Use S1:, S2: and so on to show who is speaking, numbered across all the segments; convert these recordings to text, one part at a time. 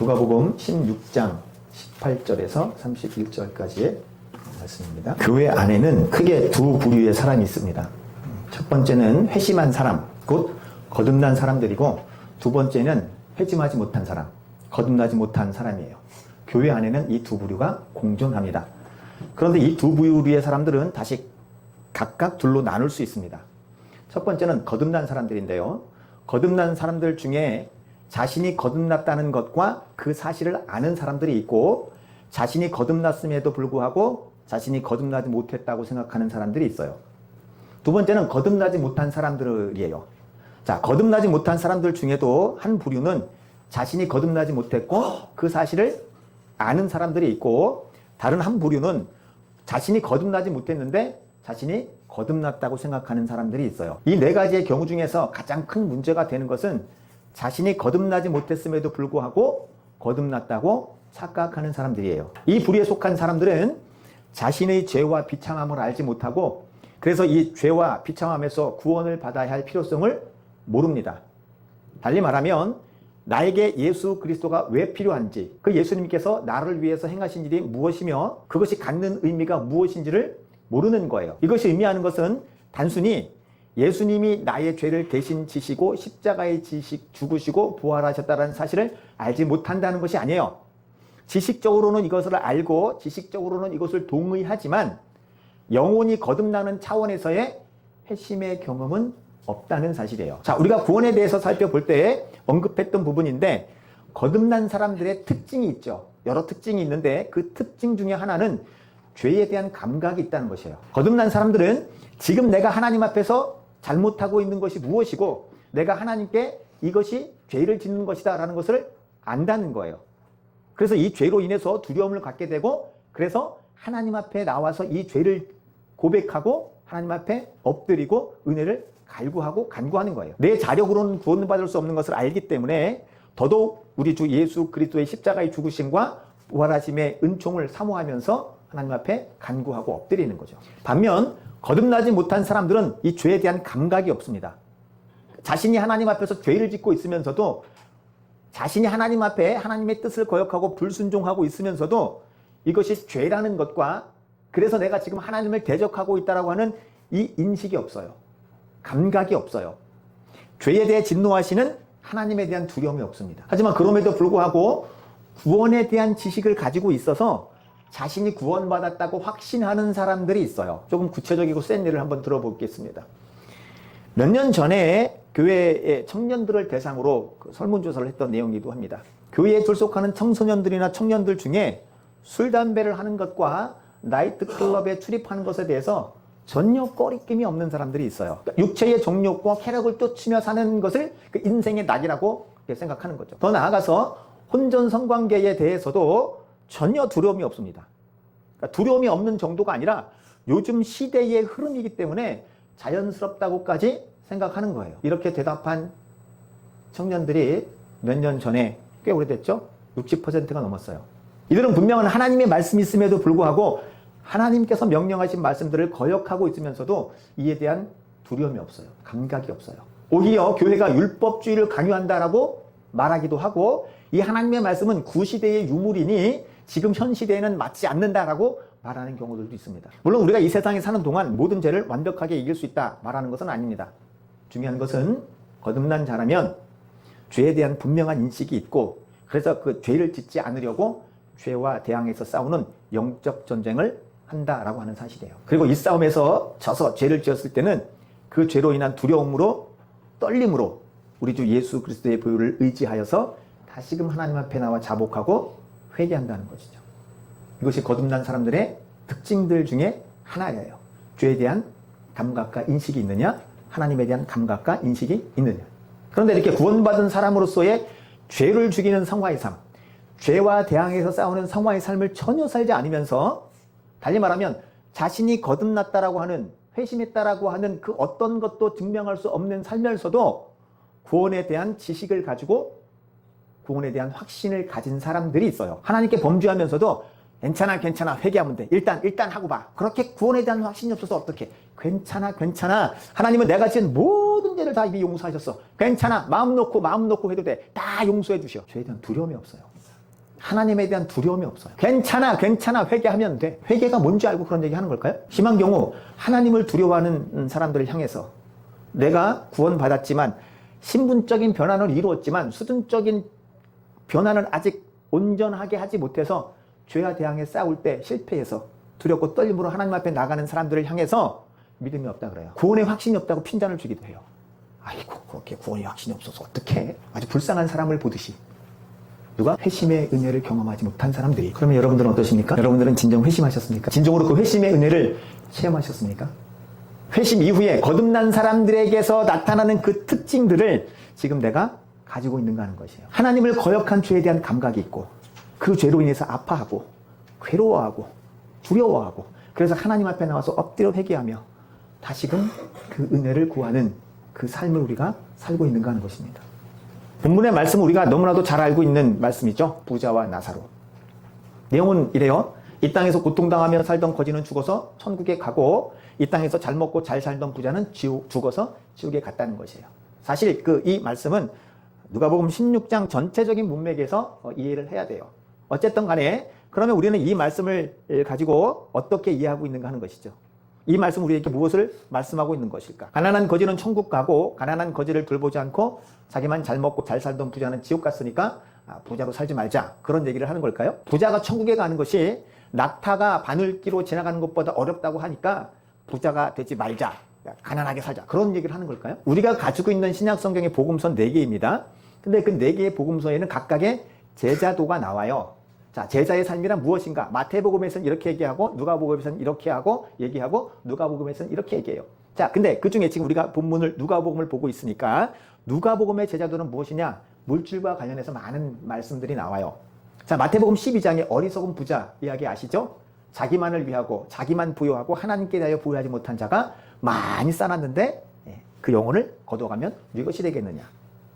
S1: 누가복음 16장 18절에서 31절까지의 말씀입니다. 교회 안에는 크게 두 부류의 사람이 있습니다. 첫 번째는 회심한 사람, 곧 거듭난 사람들이고, 두 번째는 회심하지 못한 사람, 거듭나지 못한 사람이에요. 교회 안에는 이 두 부류가 공존합니다. 그런데 이 두 부류의 사람들은 다시 각각 둘로 나눌 수 있습니다. 첫 번째는 거듭난 사람들인데요. 거듭난 사람들 중에 자신이 거듭났다는 것과 그 사실을 아는 사람들이 있고, 자신이 거듭났음에도 불구하고 자신이 거듭나지 못했다고 생각하는 사람들이 있어요. 두 번째는 거듭나지 못한 사람들이에요. 자, 거듭나지 못한 사람들 중에도 한 부류는 자신이 거듭나지 못했고 그 사실을 아는 사람들이 있고, 다른 한 부류는 자신이 거듭나지 못했는데 자신이 거듭났다고 생각하는 사람들이 있어요. 이 네 가지의 경우 중에서 가장 큰 문제가 되는 것은 자신이 거듭나지 못했음에도 불구하고 거듭났다고 착각하는 사람들이에요. 이 부류에 속한 사람들은 자신의 죄와 비참함을 알지 못하고, 그래서 이 죄와 비참함에서 구원을 받아야 할 필요성을 모릅니다. 달리 말하면 나에게 예수 그리스도가 왜 필요한지, 그 예수님께서 나를 위해서 행하신 일이 무엇이며 그것이 갖는 의미가 무엇인지를 모르는 거예요. 이것이 의미하는 것은 단순히 예수님이 나의 죄를 대신 지시고 십자가에 죽으시고 부활하셨다는 사실을 알지 못한다는 것이 아니에요. 지식적으로는 이것을 알고 지식적으로는 이것을 동의하지만 영혼이 거듭나는 차원에서의 회심의 경험은 없다는 사실이에요. 자, 우리가 구원에 대해서 살펴볼 때 언급했던 부분인데, 거듭난 사람들의 특징이 있죠. 여러 특징이 있는데 그 특징 중에 하나는 죄에 대한 감각이 있다는 것이에요. 거듭난 사람들은 지금 내가 하나님 앞에서 잘못하고 있는 것이 무엇이고 내가 하나님께 이것이 죄를 짓는 것이다 라는 것을 안다는 거예요. 그래서 이 죄로 인해서 두려움을 갖게 되고, 그래서 하나님 앞에 나와서 이 죄를 고백하고 하나님 앞에 엎드리고 은혜를 갈구하고 간구하는 거예요. 내 자력으로는 구원받을 수 없는 것을 알기 때문에 더더욱 우리 주 예수 그리스도의 십자가의 죽으심과 부활하심의 은총을 사모하면서 하나님 앞에 간구하고 엎드리는 거죠. 반면 거듭나지 못한 사람들은 이 죄에 대한 감각이 없습니다. 자신이 하나님 앞에서 죄를 짓고 있으면서도, 자신이 하나님 앞에 하나님의 뜻을 거역하고 불순종하고 있으면서도 이것이 죄라는 것과, 그래서 내가 지금 하나님을 대적하고 있다라고 하는 이 인식이 없어요. 감각이 없어요. 죄에 대해 진노하시는 하나님에 대한 두려움이 없습니다. 하지만 그럼에도 불구하고 구원에 대한 지식을 가지고 있어서 자신이 구원받았다고 확신하는 사람들이 있어요. 조금 구체적이고 센 예를 한번 들어보겠습니다. 몇 년 전에 교회의 청년들을 대상으로 설문조사를 했던 내용이기도 합니다. 교회에 출석하는 청소년들이나 청년들 중에 술, 담배를 하는 것과 나이트클럽에 출입하는 것에 대해서 전혀 꺼리낌이 없는 사람들이 있어요. 육체의 정욕과 쾌락을 쫓으며 사는 것을 그 인생의 낙이라고 생각하는 거죠. 더 나아가서 혼전 성관계에 대해서도 전혀 두려움이 없습니다. 그러니까 두려움이 없는 정도가 아니라 요즘 시대의 흐름이기 때문에 자연스럽다고까지 생각하는 거예요. 이렇게 대답한 청년들이 몇 년 전에 꽤 오래됐죠? 60%가 넘었어요. 이들은 분명한 하나님의 말씀이 있음에도 불구하고 하나님께서 명령하신 말씀들을 거역하고 있으면서도 이에 대한 두려움이 없어요. 감각이 없어요. 오히려 교회가 율법주의를 강요한다라고 말하기도 하고, 이 하나님의 말씀은 구시대의 유물이니 지금 현 시대에는 맞지 않는다라고 말하는 경우들도 있습니다. 물론 우리가 이 세상에 사는 동안 모든 죄를 완벽하게 이길 수 있다 말하는 것은 아닙니다. 중요한 것은 거듭난 자라면 죄에 대한 분명한 인식이 있고, 그래서 그 죄를 짓지 않으려고 죄와 대항해서 싸우는 영적 전쟁을 한다라고 하는 사실이에요. 그리고 이 싸움에서 져서 죄를 지었을 때는 그 죄로 인한 두려움으로, 떨림으로 우리 주 예수 그리스도의 보혈을 의지하여서 다시금 하나님 앞에 나와 자복하고 회개한다는 것이죠. 이것이 거듭난 사람들의 특징들 중에 하나예요. 죄에 대한 감각과 인식이 있느냐, 하나님에 대한 감각과 인식이 있느냐. 그런데 이렇게 구원받은 사람으로서의 죄를 죽이는 성화의 삶, 죄와 대항해서 싸우는 성화의 삶을 전혀 살지 않으면서, 달리 말하면 자신이 거듭났다라고 하는, 회심했다라고 하는 그 어떤 것도 증명할 수 없는 삶에서도 구원에 대한 지식을 가지고 구원에 대한 확신을 가진 사람들이 있어요. 하나님께 범죄하면서도 괜찮아 회개하면 돼, 일단 하고 봐. 그렇게 구원에 대한 확신이 없어서 어떡해. 괜찮아 하나님은 내가 지은 모든 죄를 다 이미 용서하셨어. 괜찮아 마음 놓고 해도 돼. 다 용서해 주셔. 죄에 대한 두려움이 없어요. 하나님에 대한 두려움이 없어요. 괜찮아, 괜찮아, 회개하면 돼. 회개가 뭔지 알고 그런 얘기 하는 걸까요? 심한 경우 하나님을 두려워하는 사람들을 향해서 내가 구원받았지만 신분적인 변화는 이루었지만 수준적인 변화는 아직 온전하게 하지 못해서 죄와 대항해 싸울 때 실패해서 두렵고 떨림으로 하나님 앞에 나가는 사람들을 향해서 믿음이 없다 그래요. 구원의 확신이 없다고 핀잔을 주기도 해요. 아이고, 그렇게 구원의 확신이 없어서 어떡해. 아주 불쌍한 사람을 보듯이. 누가? 회심의 은혜를 경험하지 못한 사람들이. 그러면 여러분들은 어떠십니까? 여러분들은 진정 회심하셨습니까? 진정으로 그 회심의 은혜를 체험하셨습니까? 회심 이후에 거듭난 사람들에게서 나타나는 그 특징들을 지금 내가 가지고 있는가 하는 것이에요. 하나님을 거역한 죄에 대한 감각이 있고 그 죄로 인해서 아파하고 괴로워하고 두려워하고 그래서 하나님 앞에 나와서 엎드려 회개하며 다시금 그 은혜를 구하는 그 삶을 우리가 살고 있는가 하는 것입니다. 본문의 말씀은 우리가 너무나도 잘 알고 있는 말씀이죠. 부자와 나사로. 내용은 이래요. 이 땅에서 고통당하며 살던 거지는 죽어서 천국에 가고 이 땅에서 잘 먹고 잘 살던 부자는 죽어서 지옥에 갔다는 것이에요. 사실 이 말씀은 누가복음 16장 전체적인 문맥에서 이해를 해야 돼요. 어쨌든 간에 그러면 우리는 이 말씀을 가지고 어떻게 이해하고 있는가 하는 것이죠. 이 말씀 우리에게 무엇을 말씀하고 있는 것일까? 가난한 거지는 천국 가고 가난한 거지를 돌보지 않고 자기만 잘 먹고 잘 살던 부자는 지옥 갔으니까 부자로 살지 말자. 그런 얘기를 하는 걸까요? 부자가 천국에 가는 것이 낙타가 바늘기로 지나가는 것보다 어렵다고 하니까 부자가 되지 말자. 가난하게 살자. 그런 얘기를 하는 걸까요? 우리가 가지고 있는 신약 성경의 복음서 4개입니다. 근데 그 4개의 복음서에는 각각의 제자도가 나와요. 자, 제자의 삶이란 무엇인가? 마태복음에서는 이렇게 얘기하고 누가복음에서는 이렇게 하고 얘기하고 누가복음에서는 이렇게 얘기해요. 자, 근데 그 중에 지금 우리가 본문을 누가복음을 보고 있으니까 누가복음의 제자도는 무엇이냐? 물질과 관련해서 많은 말씀들이 나와요. 자, 마태복음 12장에 어리석은 부자 이야기 아시죠? 자기만을 위하고 자기만 부여하고 하나님께 대하여 부여하지 못한 자가 많이 쌓았는데 그 영혼을 거둬가면 이것이 되겠느냐?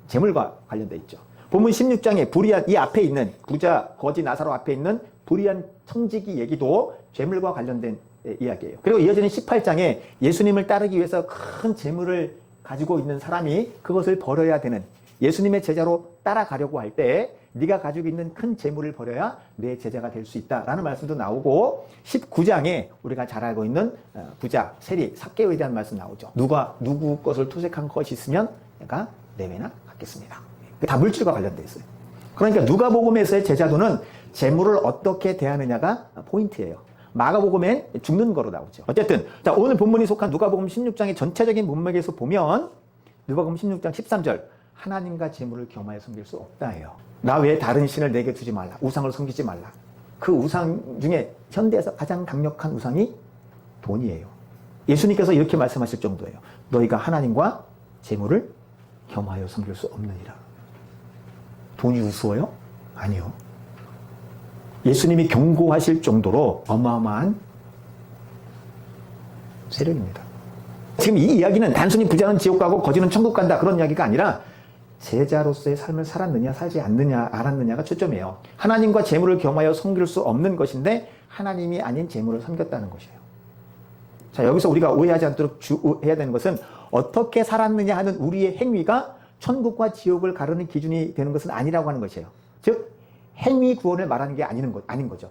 S1: 재물과 관련돼 있죠. 본문 16장에 불의한 이 앞에 있는 부자 거지 나사로 앞에 있는 불의한 청지기 얘기도 재물과 관련된 이야기예요. 그리고 이어지는 18장에 예수님을 따르기 위해서 큰 재물을 가지고 있는 사람이 그것을 버려야 되는 예수님의 제자로 따라가려고 할 때 네가 가지고 있는 큰 재물을 버려야 내 제자가 될 수 있다라는 말씀도 나오고 19장에 우리가 잘 알고 있는 부자 세리 삭개오에 대한 말씀 나오죠. 누구 것을 투색한 것이 있으면 내가 내외나 갖겠습니다. 다 물질과 관련되어 있어요. 그러니까 누가복음에서의 제자도는 재물을 어떻게 대하느냐가 포인트예요. 마가복음엔 죽는 거로 나오죠. 어쨌든 자, 오늘 본문이 속한 누가복음 16장의 전체적인 문맥에서 보면 누가복음 16장 13절 하나님과 재물을 겸하여 섬길 수 없다예요. 나 외에 다른 신을 내게 두지 말라. 우상을 섬기지 말라. 그 우상 중에 현대에서 가장 강력한 우상이 돈이에요. 예수님께서 이렇게 말씀하실 정도예요. 너희가 하나님과 재물을 겸하여 섬길 수 없느니라. 돈이 우스워요? 아니요. 예수님이 경고하실 정도로 어마어마한 세력입니다. 지금 이 이야기는 단순히 부자는 지옥 가고 거지는 천국 간다 그런 이야기가 아니라 제자로서의 삶을 살았느냐 살지 않느냐 알았느냐가 초점이에요. 하나님과 재물을 겸하여 섬길 수 없는 것인데 하나님이 아닌 재물을 섬겼다는 것이에요. 자, 여기서 우리가 오해하지 않도록 주의해야 되는 것은 어떻게 살았느냐 하는 우리의 행위가 천국과 지옥을 가르는 기준이 되는 것은 아니라고 하는 것이에요. 즉 행위 구원을 말하는 게 아닌 거죠.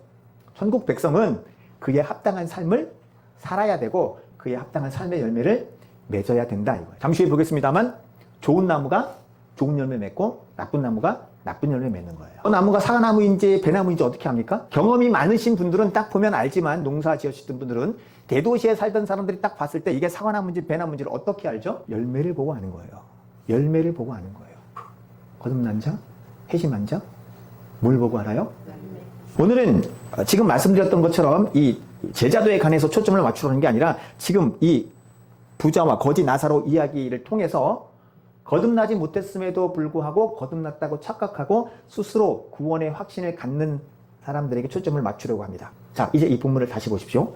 S1: 천국 백성은 그에 합당한 삶을 살아야 되고 그에 합당한 삶의 열매를 맺어야 된다 이거예요. 잠시 후에 보겠습니다만 좋은 나무가 좋은 열매 맺고 나쁜 나무가 나쁜 열매 맺는 거예요. 나무가 사과나무인지 배나무인지 어떻게 합니까? 경험이 많으신 분들은 딱 보면 알지만 농사 지으시던 분들은 대도시에 살던 사람들이 딱 봤을 때 이게 사과나무인지 배나무인지를 어떻게 알죠? 열매를 보고 아는 거예요. 열매를 보고 아는 거예요. 거듭난 자, 회심한 자, 뭘 보고 알아요? 오늘은 지금 말씀드렸던 것처럼 이 제자도에 관해서 초점을 맞추려는 게 아니라 지금 이 부자와 거지 나사로 이야기를 통해서 거듭나지 못했음에도 불구하고 거듭났다고 착각하고 스스로 구원의 확신을 갖는 사람들에게 초점을 맞추려고 합니다. 자, 이제 이 본문을 다시 보십시오.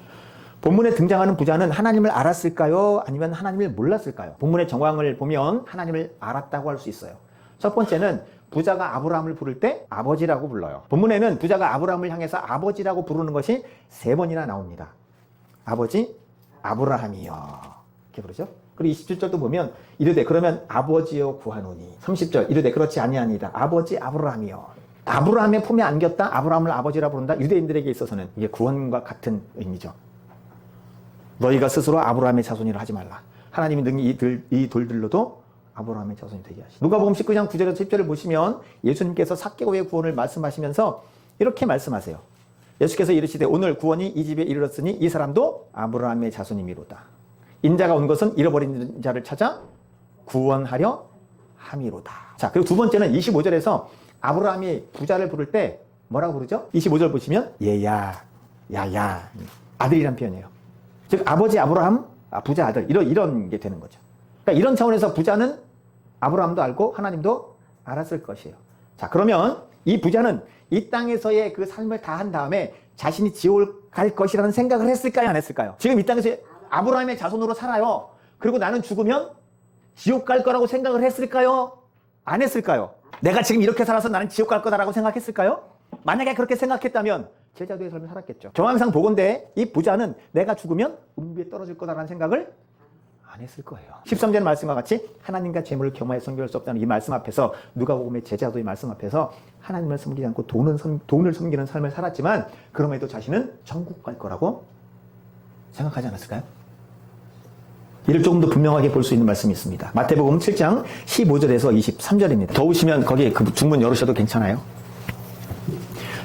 S1: 본문에 등장하는 부자는 하나님을 알았을까요? 아니면 하나님을 몰랐을까요? 본문의 정황을 보면 하나님을 알았다고 할 수 있어요. 첫 번째는 부자가 아브라함을 부를 때 아버지라고 불러요. 본문에는 부자가 아브라함을 향해서 아버지라고 부르는 것이 3번이나 나옵니다. 아버지 아브라함이여 이렇게 부르죠. 그리고 27절도 보면 이르되 그러면 아버지여 구하노니 30절 이르되 그렇지 아니하니이다 아버지 아브라함이여 아브라함의 품에 안겼다, 아브라함을 아버지라 부른다. 유대인들에게 있어서는 이게 구원과 같은 의미죠. 너희가 스스로 아브라함의 자손이라 하지 말라. 하나님이 능히 이 돌들로도 아브라함의 자손이 되게 하시다. 누가복음 19장 9절에서 10절을 보시면 예수님께서 삭개오의 구원을 말씀하시면서 이렇게 말씀하세요. 예수께서 이르시되 오늘 구원이 이 집에 이르렀으니 이 사람도 아브라함의 자손이미로다. 인자가 온 것은 잃어버린 자를 찾아 구원하려 함이로다. 자, 그리고 두 번째는 25절에서 아브라함이 부자를 부를 때 뭐라고 부르죠? 25절 보시면 얘야, 야야, 아들이란 표현이에요. 즉 아버지 아브라함, 부자 아들 이런 게 되는 거죠. 그러니까 이런 차원에서 부자는 아브라함도 알고 하나님도 알았을 것이에요. 자, 그러면 이 부자는 이 땅에서의 그 삶을 다 한 다음에 자신이 지옥을 갈 것이라는 생각을 했을까요? 안 했을까요? 지금 이 땅에서 아브라함의 자손으로 살아요. 그리고 나는 죽으면 지옥 갈 거라고 생각을 했을까요? 안 했을까요? 내가 지금 이렇게 살아서 나는 지옥 갈 거다라고 생각했을까요? 만약에 그렇게 생각했다면 제자도의 삶을 살았겠죠. 정황상 보건대 이 부자는 내가 죽으면 음부에 떨어질 거다라는 생각을 안 했을 거예요. 13절 말씀과 같이 하나님과 재물을 겸하여 섬길 수 없다는 이 말씀 앞에서 누가복음의 제자도의 말씀 앞에서 하나님을 섬기지 않고 돈을 섬기는 삶을 살았지만 그럼에도 자신은 천국 갈 거라고 생각하지 않았을까요? 이를 조금 더 분명하게 볼 수 있는 말씀이 있습니다. 마태복음 7장 15절에서 23절입니다. 더우시면 거기에 그 중문 열으셔도 괜찮아요.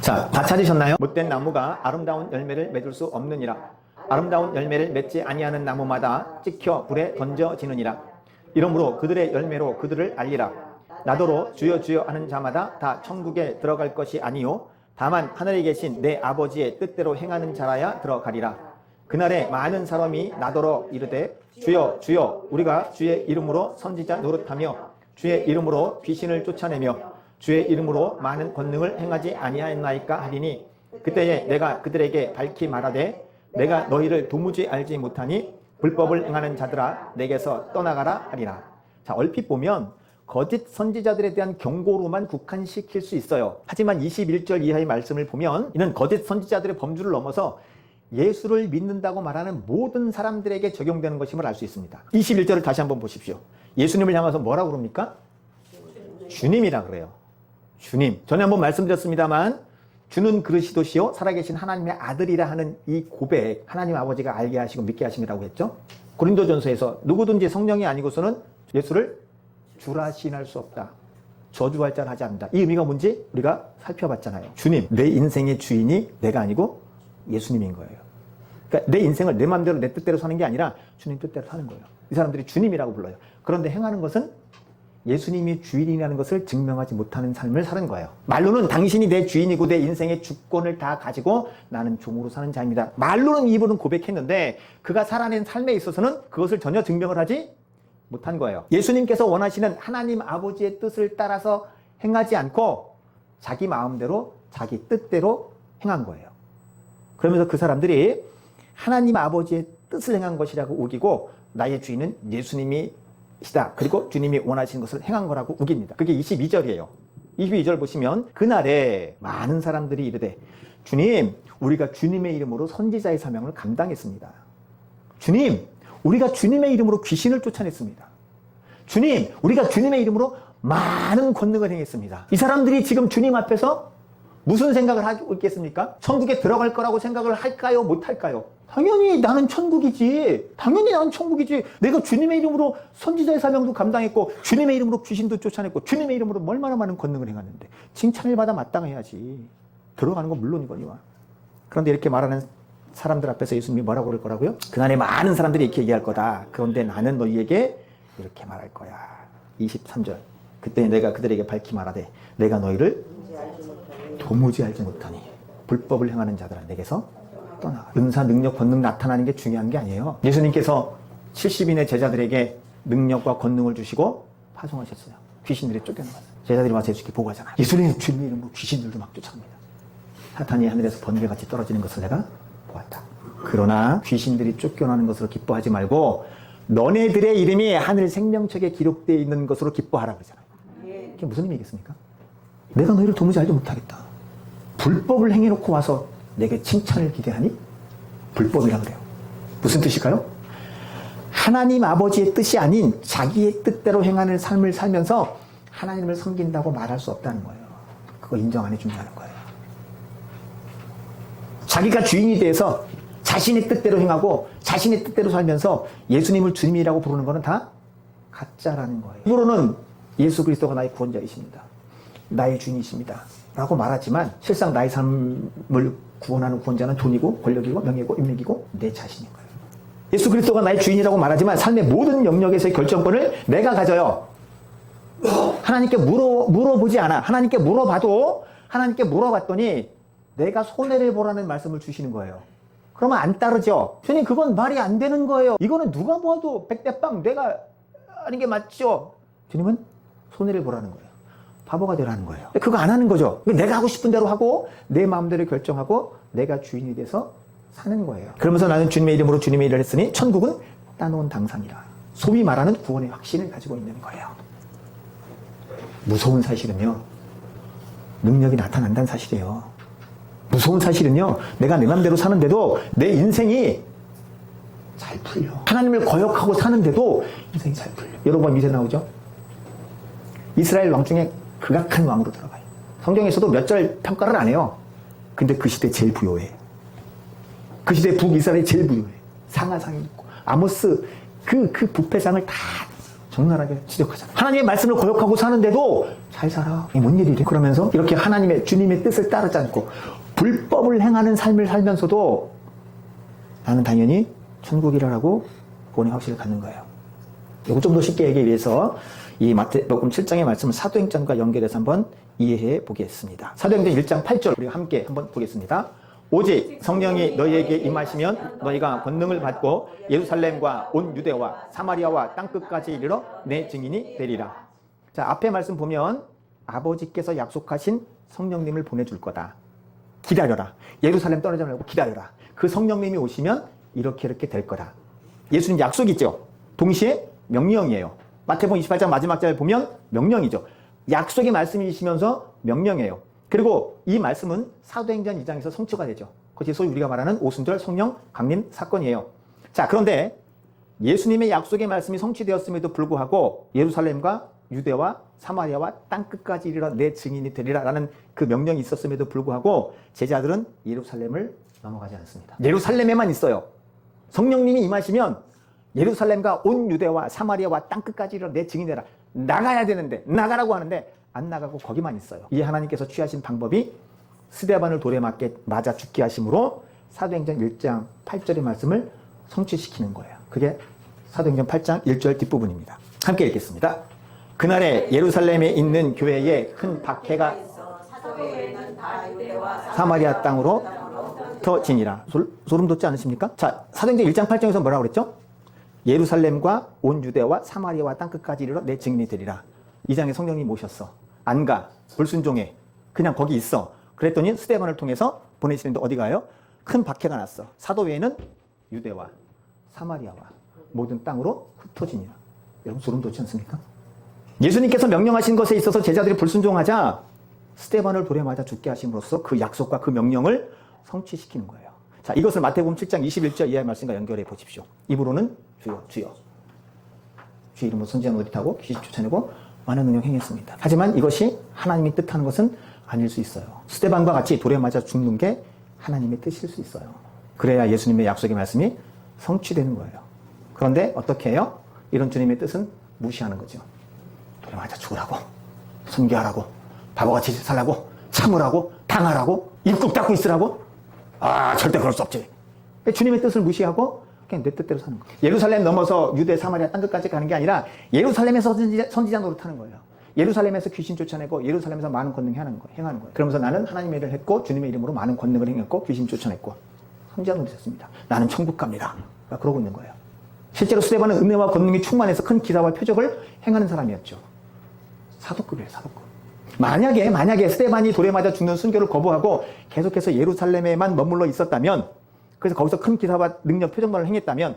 S1: 자, 다 찾으셨나요? 못된 나무가 아름다운 열매를 맺을 수 없느니라. 아름다운 열매를 맺지 아니하는 나무마다 찍혀 불에 던져지느니라. 이러므로 그들의 열매로 그들을 알리라. 나더러 주여 주여 하는 자마다 다 천국에 들어갈 것이 아니요 다만 하늘에 계신 내 아버지의 뜻대로 행하는 자라야 들어가리라. 그날에 많은 사람이 나더러 이르되 주여 주여 우리가 주의 이름으로 선지자 노릇하며 주의 이름으로 귀신을 쫓아내며 주의 이름으로 많은 권능을 행하지 아니하였나이까 하리니 그때에 내가 그들에게 밝히 말하되 내가 너희를 도무지 알지 못하니 불법을 행하는 자들아 내게서 떠나가라 하리라. 자, 얼핏 보면 거짓 선지자들에 대한 경고로만 국한시킬 수 있어요. 하지만 21절 이하의 말씀을 보면 이는 거짓 선지자들의 범주를 넘어서 예수를 믿는다고 말하는 모든 사람들에게 적용되는 것임을 알 수 있습니다. 21절을 다시 한번 보십시오. 예수님을 향해서 뭐라고 그럽니까? 주님이라 그래요. 주님. 전에 한번 말씀드렸습니다만 주는 그리스도시요 살아계신 하나님의 아들이라 하는 이 고백, 하나님 아버지가 알게 하시고 믿게 하심이라고 했죠. 고린도전서에서 누구든지 성령이 아니고서는 예수를 주라 시인할 수 없다. 저주할 자를 하지 않는다. 이 의미가 뭔지 우리가 살펴봤잖아요. 주님, 내 인생의 주인이 내가 아니고 예수님인 거예요. 그러니까 내 인생을 내 마음대로 내 뜻대로 사는 게 아니라 주님 뜻대로 사는 거예요. 이 사람들이 주님이라고 불러요. 그런데 행하는 것은 예수님이 주인이라는 것을 증명하지 못하는 삶을 사는 거예요. 말로는 당신이 내 주인이고 내 인생의 주권을 다 가지고 나는 종으로 사는 자입니다. 말로는 이분은 고백했는데 그가 살아낸 삶에 있어서는 그것을 전혀 증명을 하지 못한 거예요. 예수님께서 원하시는 하나님 아버지의 뜻을 따라서 행하지 않고 자기 마음대로 자기 뜻대로 행한 거예요. 그러면서 그 사람들이 하나님 아버지의 뜻을 행한 것이라고 우기고 나의 주인은 예수님이시다. 그리고 주님이 원하시는 것을 행한 거라고 우깁니다. 그게 22절이에요. 22절 보시면 그날에 많은 사람들이 이르되 주님, 우리가 주님의 이름으로 선지자의 사명을 감당했습니다. 주님, 우리가 주님의 이름으로 귀신을 쫓아냈습니다. 주님, 우리가 주님의 이름으로 많은 권능을 행했습니다. 이 사람들이 지금 주님 앞에서 무슨 생각을 하고 있겠습니까? 천국에 들어갈 거라고 생각을 할까요? 못할까요? 당연히 나는 천국이지. 당연히 나는 천국이지. 내가 주님의 이름으로 선지자의 사명도 감당했고 주님의 이름으로 귀신도 쫓아냈고 주님의 이름으로 얼마나 많은 권능을 행했는데 칭찬을 받아 마땅해야지. 들어가는 건 물론이거니와. 그런데 이렇게 말하는 사람들 앞에서 예수님이 뭐라고 그럴 거라고요? 그날에 많은 사람들이 이렇게 얘기할 거다. 그런데 나는 너희에게 이렇게 말할 거야. 23절. 그때 내가 그들에게 밝히 말하되 내가 너희를 도무지 알지 못하니 불법을 행하는 자들아 내게서 떠나가. 은사, 능력, 권능 나타나는 게 중요한 게 아니에요. 예수님께서 70인의 제자들에게 능력과 권능을 주시고 파송하셨어요. 귀신들이 쫓겨나갔어요. 제자들이 와서 예수께 보고하잖아. 예수님 주님의 이름으로 귀신들도 막 쫓아갑니다. 사탄이 하늘에서 번개같이 떨어지는 것을 내가 보았다. 그러나 귀신들이 쫓겨나는 것으로 기뻐하지 말고 너네들의 이름이 하늘 생명책에 기록되어 있는 것으로 기뻐하라 그러잖아요. 그게 무슨 의미겠습니까? 내가 너희를 도무지 알지 못하겠다. 불법을 행해놓고 와서 내게 칭찬을 기대하니? 불법이라 그래요. 무슨 뜻일까요? 하나님 아버지의 뜻이 아닌 자기의 뜻대로 행하는 삶을 살면서 하나님을 섬긴다고 말할 수 없다는 거예요. 그거 인정 안 해준다는 거예요. 자기가 주인이 돼서 자신의 뜻대로 행하고 자신의 뜻대로 살면서 예수님을 주님이라고 부르는 것은 다 가짜라는 거예요. 입으로는 예수 그리스도가 나의 구원자이십니다, 나의 주인이십니다 라고 말하지만 실상 나의 삶을 구원하는 구원자는 돈이고 권력이고 명예고 인맥이고 내 자신인 거예요. 예수 그리스도가 나의 주인이라고 말하지만 삶의 모든 영역에서의 결정권을 내가 가져요. 하나님께 물어보지 않아. 하나님께 물어봐도, 하나님께 물어봤더니 내가 손해를 보라는 말씀을 주시는 거예요. 그러면 안 따르죠. 주님, 그건 말이 안 되는 거예요. 이거는 누가 보아도 백대빵 내가 하는 게 맞죠. 주님은 손해를 보라는 거예요. 바보가 되라는 거예요. 그거 안 하는 거죠. 내가 하고 싶은 대로 하고 내 마음대로 결정하고 내가 주인이 돼서 사는 거예요. 그러면서 나는 주님의 이름으로 주님의 일을 했으니 천국은 따놓은 당상이라. 소위 말하는 구원의 확신을 가지고 있는 거예요. 무서운 사실은요, 능력이 나타난다는 사실이에요. 무서운 사실은요, 내가 내 맘대로 사는데도 내 인생이 잘 풀려. 하나님을 거역하고 사는데도 인생이 잘 풀려. 여러분 밑에 나오죠? 이스라엘 왕 중에 극악한 왕으로 들어가요. 성경에서도 몇 절 평가를 안 해요. 근데 그 시대 제일 부요해. 그 시대 북이스라엘이 제일 부요해. 상하상이 있고 아모스 그 부패상을 다 적나라하게 지적하잖아. 하나님의 말씀을 거역하고 사는데도 잘 살아. 이게 뭔 일이래? 그러면서 이렇게 하나님의 주님의 뜻을 따르지 않고 불법을 행하는 삶을 살면서도 나는 당연히 천국이라고 구원의 확신을 갖는 거예요. 이거 좀 더 쉽게 얘기하기 위해서 이 마태복음 7장의 말씀을 사도행전과 연결해서 한번 이해해 보겠습니다. 사도행전 1장 8절 우리가 함께 한번 보겠습니다. 오직 성령이 너희에게 임하시면 너희가 권능을 받고 예루살렘과 온 유대와 사마리아와 땅끝까지 이르러 내 증인이 되리라. 자, 앞에 말씀 보면 아버지께서 약속하신 성령님을 보내줄 거다. 기다려라. 예루살렘 떠나지 말고 기다려라. 그 성령님이 오시면 이렇게 될 거다. 예수님 약속이죠. 동시에 명령이에요. 마태복음 28장 마지막 절 보면 명령이죠. 약속의 말씀이시면서 명령이에요. 그리고 이 말씀은 사도행전 2장에서 성취가 되죠. 그것이 소위 우리가 말하는 오순절 성령 강림 사건이에요. 자, 그런데 예수님의 약속의 말씀이 성취되었음에도 불구하고 예루살렘과 유대와 사마리아와 땅끝까지 이르러 내 증인이 되리라 라는 그 명령이 있었음에도 불구하고 제자들은 예루살렘을 넘어가지 않습니다. 예루살렘에만 있어요. 성령님이 임하시면 예루살렘과 온 유대와 사마리아와 땅끝까지 이르러 내 증인이 되라. 나가야 되는데, 나가라고 하는데 안 나가고 거기만 있어요. 이 하나님께서 취하신 방법이 스데반을 돌에 맞아 죽게 하심으로 사도행전 1장 8절의 말씀을 성취시키는 거예요. 그게 사도행전 8장 1절 뒷부분입니다. 함께 읽겠습니다. 그날에 예루살렘에 있는 교회에 큰 박해가 사마리아 땅으로 터지니라. 소름 돋지 않으십니까? 자, 사도행전 1장 8절에서 뭐라고 그랬죠? 예루살렘과 온 유대와 사마리아와 땅끝까지 이르러 내 증인이 되리라. 2장에 성령님이 오셨어. 안 가. 불순종해. 그냥 거기 있어. 그랬더니 스데반을 통해서 보내시는데 어디 가요? 큰 박해가 났어. 사도회에는 유대와 사마리아와 모든 땅으로 흩어지니라. 여러분 소름 돋지 않습니까? 예수님께서 명령하신 것에 있어서 제자들이 불순종하자 스데반을 돌에 맞아 죽게 하심으로써 그 약속과 그 명령을 성취시키는 거예요. 자, 이것을 마태복음 7장 21절 이하의 말씀과 연결해 보십시오. 입으로는 주여 주여 주의 이름으로 선지자 노릇하고 귀신 쫓아내고 많은 능력 행했습니다. 하지만 이것이 하나님이 뜻하는 것은 아닐 수 있어요. 스데반과 같이 돌에 맞아 죽는 게 하나님의 뜻일 수 있어요. 그래야 예수님의 약속의 말씀이 성취되는 거예요. 그런데 어떻게 해요? 이런 주님의 뜻은 무시하는 거죠. 돌에 맞아 죽으라고, 순교하라고, 바보같이 살라고, 참으라고, 당하라고, 입 꾹 닫고 있으라고? 아, 절대 그럴 수 없지. 주님의 뜻을 무시하고 그냥 내 뜻대로 사는 거예요. 예루살렘 넘어서 유대, 사마리아 땅끝까지 가는 게 아니라 예루살렘에서 선지자 노릇하는 거예요. 예루살렘에서 귀신 쫓아내고 예루살렘에서 많은 권능 행하는 거예요. 그러면서 나는 하나님의 일을 했고 주님의 이름으로 많은 권능을 행했고 귀신 쫓아냈고 선지자 노릇했습니다. 나는 천국 갑니다. 그러고 있는 거예요. 실제로 스데반은 은혜와 권능이 충만해서 큰 기사와 표적을 행하는 사람이었죠. 사도급이에요, 사도급. 만약에 스데반이 돌에 맞아 죽는 순교를 거부하고 계속해서 예루살렘에만 머물러 있었다면, 그래서 거기서 큰 기사와 능력 표적만을 행했다면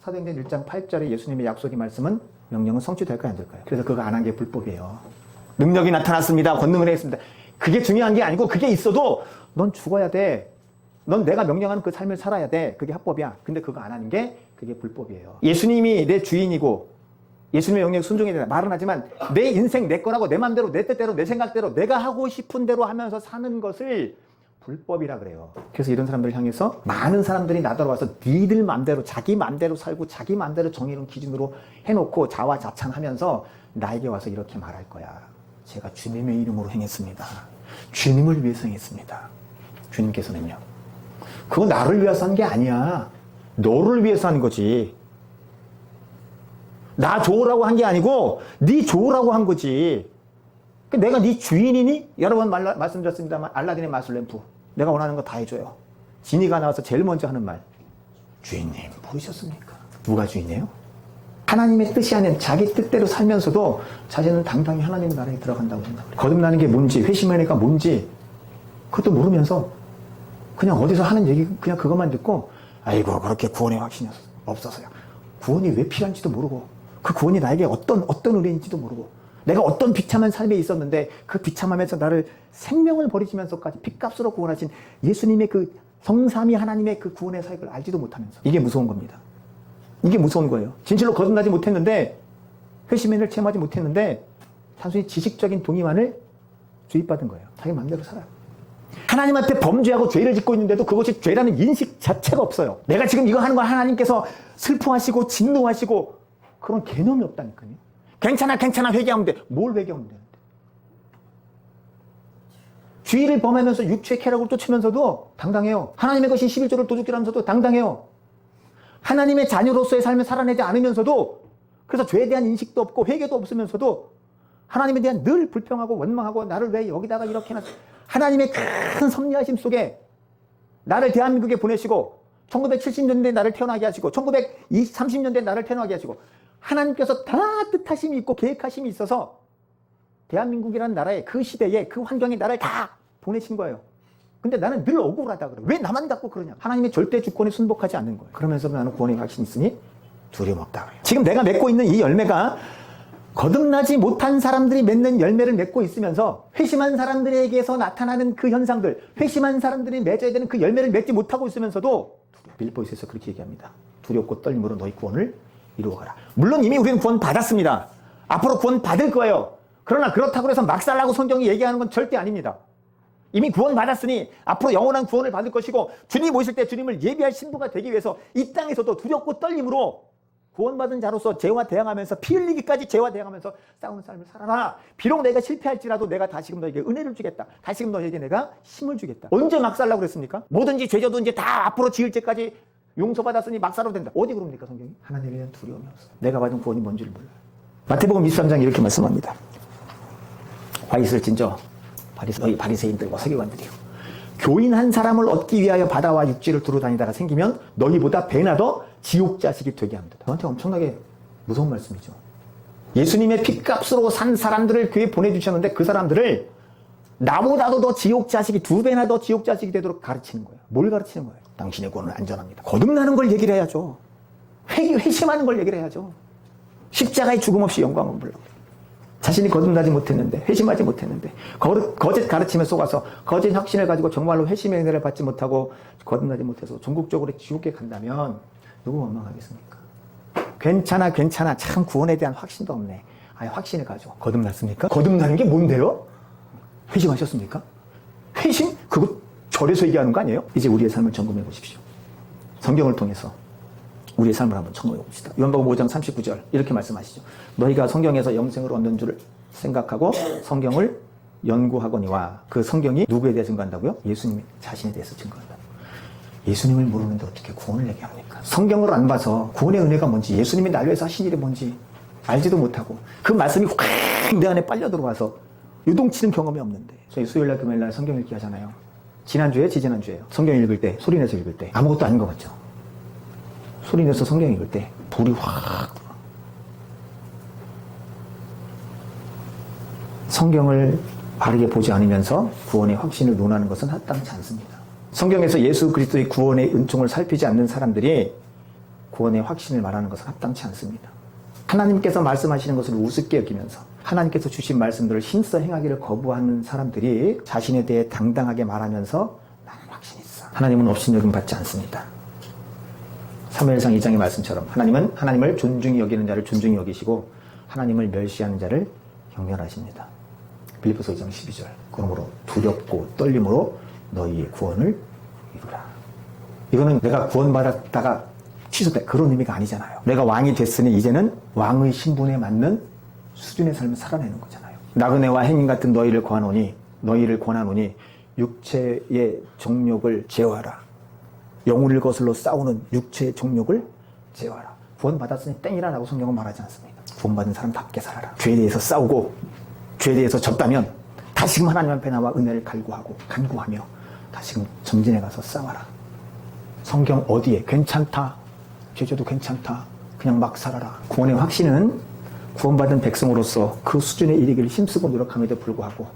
S1: 사도행전 1장 8절의 예수님의 약속의 말씀은 명령은 성취될까요, 안 될까요? 그래서 그거 안 한 게 불법이에요. 능력이 나타났습니다. 권능을 했습니다. 그게 중요한 게 아니고 그게 있어도 넌 죽어야 돼. 넌 내가 명령하는 그 삶을 살아야 돼. 그게 합법이야. 근데 그거 안 하는 게 그게 불법이에요. 예수님이 내 주인이고 예수님의 영역에 순종해야 된다 말은 하지만 내 인생 내 거라고 내 맘대로 내 뜻대로 내 생각대로 내가 하고 싶은 대로 하면서 사는 것을 불법이라 그래요. 그래서 이런 사람들을 향해서 많은 사람들이 나더러와서 니들 맘대로 자기 맘대로 살고 자기 맘대로 정의로운 기준으로 해놓고 자화자찬하면서 나에게 와서 이렇게 말할 거야. 제가 주님의 이름으로 행했습니다. 주님을 위해서 행했습니다. 주님께서는요. 그거 나를 위해서 한 게 아니야. 너를 위해서 한 거지. 나 좋으라고 한 게 아니고 네 좋으라고 한 거지. 내가 네 주인이니? 여러 번 말씀드렸습니다만 알라딘의 마술 램프. 내가 원하는 거 다 해줘요. 지니가 나와서 제일 먼저 하는 말. 주인님 모르셨습니까? 누가 주인이에요? 하나님의 뜻이 아닌 자기 뜻대로 살면서도 자신은 당당히 하나님의 나라에 들어간다고 한다. 거듭나는 게 뭔지 회심하니까 뭔지 그것도 모르면서 그냥 어디서 하는 얘기 그냥 그것만 듣고 아이고 그렇게 구원의 확신이 없어서요. 구원이 왜 필요한지도 모르고 그 구원이 나에게 어떤 은혜인지도 모르고 내가 어떤 비참한 삶에 있었는데 그 비참함에서 나를 생명을 버리시면서까지 핏값으로 구원하신 예수님의 그 성삼위 하나님의 그 구원의 사역을 알지도 못하면서 이게 무서운 겁니다. 이게 무서운 거예요. 진실로 거듭나지 못했는데 회심의 체험하지 못했는데 단순히 지식적인 동의만을 주입받은 거예요. 자기 마음대로 살아요. 하나님한테 범죄하고 죄를 짓고 있는데도 그것이 죄라는 인식 자체가 없어요. 내가 지금 이거 하는 거 하나님께서 슬퍼하시고 진노하시고 그런 개념이 없다니까요. 괜찮아 회개하면 돼. 뭘 회개하면 되는데. 주의를 범하면서 육체의 쾌락을 쫓으면서도 당당해요. 하나님의 것인 11조를 도둑질하면서도 당당해요. 하나님의 자녀로서의 삶을 살아내지 않으면서도 그래서 죄에 대한 인식도 없고 회개도 없으면서도 하나님에 대한 늘 불평하고 원망하고 나를 왜 여기다가 이렇게 해놨 하나님의 큰 섭리하심 속에 나를 대한민국에 보내시고 1970년대에 나를 태어나게 하시고 1930년대에 나를 태어나게 하시고 하나님께서 다 뜻하심이 있고 계획하심이 있어서 대한민국이라는 나라에 그 시대에 그 환경에 나를 다 보내신 거예요. 근데 나는 늘 억울하다 그래. 왜 나만 갖고 그러냐. 하나님의 절대 주권에 순복하지 않는 거예요. 그러면서 나는 구원의 확신이 있으니 두려움 없다 그래요. 지금 내가 맺고 있는 이 열매가 거듭나지 못한 사람들이 맺는 열매를 맺고 있으면서 회심한 사람들에게서 나타나는 그 현상들, 회심한 사람들이 맺어야 되는 그 열매를 맺지 못하고 있으면서도 빌보에서 그렇게 얘기합니다. 두렵고 떨림으로 너희 구원을 이루어가라. 물론 이미 우리는 구원 받았습니다. 앞으로 구원 받을 거예요. 그러나 그렇다고 해서 막 살라고 성경이 얘기하는 건 절대 아닙니다. 이미 구원 받았으니 앞으로 영원한 구원을 받을 것이고 주님 오실 때 주님을 예비할 신부가 되기 위해서 이 땅에서도 두렵고 떨림으로 구원받은 자로서 죄와 대항하면서 피 흘리기까지 죄와 대항하면서 싸우는 삶을 살아라. 비록 내가 실패할지라도 내가 다시금 너에게 은혜를 주겠다. 다시금 너에게 내가 힘을 주겠다. 언제 막 살라고 그랬습니까? 뭐든지 죄져도 이제 다 앞으로 지을 죄까지 용서받았으니 막 살아도 된다. 어디 그럽니까 성경이? 하나님에 대한 두려움이 없어. 내가 받은 구원이 뭔지를 몰라요. 마태복음 23장 이렇게 말씀합니다. 화 있을진저 너희 바리새인들과 서기관들이요. 교인 한 사람을 얻기 위하여 바다와 육지를 두루 다니다가 생기면 너희보다 배나 더 지옥 자식이 되게 합니다. 저한테 엄청나게 무서운 말씀이죠. 예수님의 핏값으로 산 사람들을 교회에 보내주셨는데 그 사람들을 나보다도 더 지옥 자식이 2배나 더 지옥 자식이 되도록 가르치는 거예요. 뭘 가르치는 거예요? 당신의 구원은 안전합니다. 거듭나는 걸 얘기를 해야죠. 회심하는 걸 얘기를 해야죠. 십자가의 죽음 없이 영광을 불러. 자신이 거듭나지 못했는데, 회심하지 못했는데, 거짓 가르침에 속아서 거짓 확신을 가지고 정말로 회심의 은혜를 받지 못하고 거듭나지 못해서 전국적으로 지옥에 간다면 누구 원망하겠습니까? 괜찮아. 참 구원에 대한 확신도 없네. 아예 확신을 가져. 거듭났습니까? 거듭나는 게 뭔데요? 회심하셨습니까? 회심? 그거 절에서 얘기하는 거 아니에요? 이제 우리의 삶을 점검해 보십시오. 성경을 통해서 우리의 삶을 한번 점검해 봅시다. 요한복음 5장 39절 이렇게 말씀하시죠. 너희가 성경에서 영생을 얻는 줄 생각하고 성경을 연구하거니와 그 성경이 누구에 대해 증거한다고요? 예수님 자신에 대해서 증거한다. 예수님을 모르는데 어떻게 구원을 얘기합니까? 성경을 안 봐서 구원의 은혜가 뭔지 예수님이 날 위해서 하신 일이 뭔지 알지도 못하고 그 말씀이 확 내 안에 빨려 들어와서 요동치는 경험이 없는데 저희 수요일날 금요일날 성경 읽기 하잖아요. 지난주에 지지난주에요. 성경 읽을 때 소리내서 읽을 때 아무것도 아닌 것 같죠? 소리내서 성경 읽을 때 불이 확 성경을 바르게 보지 않으면서 구원의 확신을 논하는 것은 합당치 않습니다. 성경에서 예수 그리스도의 구원의 은총을 살피지 않는 사람들이 구원의 확신을 말하는 것은 합당치 않습니다. 하나님께서 말씀하시는 것을 우습게 여기면서 하나님께서 주신 말씀들을 힘써 행하기를 거부하는 사람들이 자신에 대해 당당하게 말하면서 나는 확신이 있어. 하나님은 업신여김 받지 않습니다. 사무엘상 2장의 말씀처럼 하나님은 하나님을 존중히 여기는 자를 존중히 여기시고 하나님을 멸시하는 자를 경멸하십니다. 빌립보서 2장 12절. 그러므로 두렵고 떨림으로 너희의 구원을 이루라. 이거는 내가 구원받았다가 취소돼 그런 의미가 아니잖아요. 내가 왕이 됐으니 이제는 왕의 신분에 맞는 수준의 삶을 살아내는 거잖아요. 나그네와 행인 같은 너희를 권하노니 육체의 정욕을 제어하라. 영혼을 거슬러 싸우는 육체의 정욕을 제어하라. 구원받았으니 땡이라고 성경은 말하지 않습니다. 구원받은 사람답게 살아라. 죄에 대해서 싸우고 죄에 대해서 졌다면 다시금 하나님 앞에 나와 은혜를 간구하며 다시금 전진해 가서 싸워라. 성경 어디에 괜찮다. 죄져도 괜찮다. 그냥 막 살아라. 구원의 확신은 구원받은 백성으로서 그 수준에 이르기를 힘쓰고 노력함에도 불구하고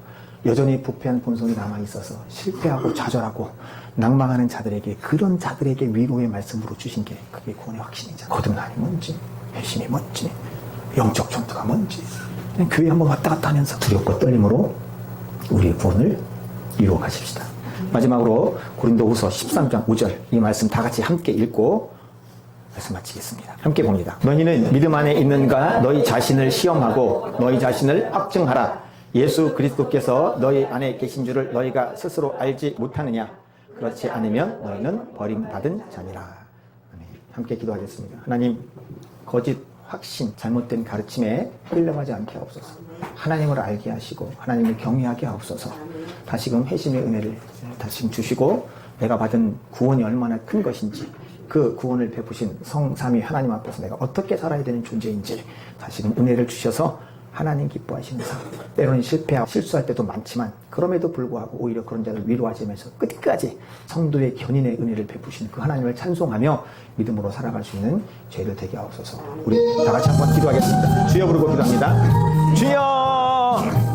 S1: 여전히 부패한 본성이 남아있어서 실패하고 좌절하고 낭망하는 자들에게 그런 자들에게 위로의 말씀으로 주신 게 그게 구원의 확신이잖아요. 거듭남이 뭔지 회심이 뭔지 영적 전투가 뭔지 그냥 교회 한번 왔다 갔다 하면서 두렵고 떨림으로 우리의 구원을 이루어 가십시다. 마지막으로 고린도후서 13장 5절 이 말씀 다 같이 함께 읽고 말씀 마치겠습니다. 함께 봅니다. 너희는 믿음 안에 있는가 너희 자신을 시험하고 너희 자신을 확증하라. 예수 그리스도께서 너희 안에 계신 줄을 너희가 스스로 알지 못하느냐. 그렇지 않으면 너희는 버림받은 자니라. 아멘. 함께 기도하겠습니다. 하나님 거짓 확신 잘못된 가르침에 흘러가지 않게 하옵소서. 하나님을 알게 하시고 하나님을 경외하게 하옵소서. 다시금 회심의 은혜를 다시금 주시고 내가 받은 구원이 얼마나 큰 것인지 그 구원을 베푸신 성삼위 하나님 앞에서 내가 어떻게 살아야 되는 존재인지 다시금 은혜를 주셔서 하나님 기뻐하시는 삶. 때로는 실패하고 실수할 때도 많지만 그럼에도 불구하고 오히려 그런 자를 위로하시면서 끝까지 성도의 견인의 은혜를 베푸시는 그 하나님을 찬송하며 믿음으로 살아갈 수 있는 죄를 되게 하옵소서. 우리 다 같이 한번 기도하겠습니다. 주여 부르고 기도합니다. 주여